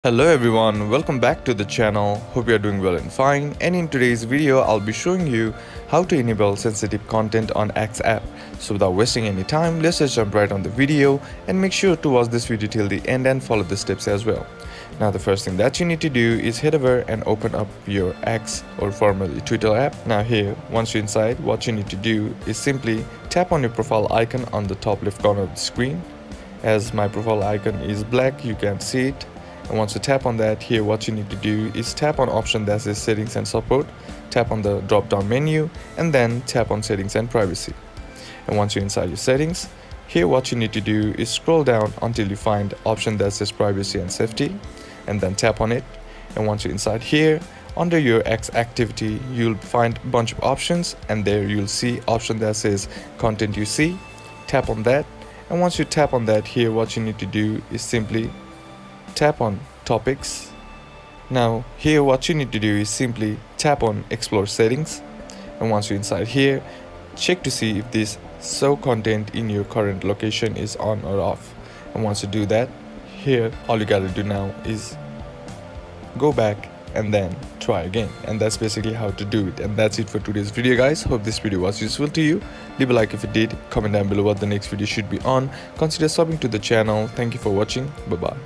Hello everyone, welcome back to the channel. Hope you are doing well and fine. And in today's video, I'll be showing you how to enable sensitive content on X app. So without wasting any time, let's just jump right on the video and make sure to watch this video till the end and follow the steps as well. Now the first thing that you need to do is head over and open up your X or formerly Twitter app. Now here, once you're inside, what you need to do is simply tap on your profile icon on the top left corner of the screen. As my profile icon is black, you can see it. And once you tap on that, here what you need to do is tap on option that says settings and support, tap on the drop down menu, and then tap on settings and privacy. And once you're inside your settings, here what you need to do is scroll down until you find option that says privacy and safety, and then tap on it. And once you're inside here, under your X activity, you'll find a bunch of options, and there you'll see option that says content you see. Tap on that, and once you tap on that, here what you need to do is simply tap on topics. Now here what you need to do is simply tap on explore settings, and once you're inside here, check to see if this show content in your current location is on or off. And once you do that, here all you gotta do now is go back and then try again. And that's basically how to do it. And that's it for today's video, guys. Hope this video was useful to you. Leave a like if it did, comment down below what the next video should be on, consider subbing to the channel. Thank you for watching. Bye bye.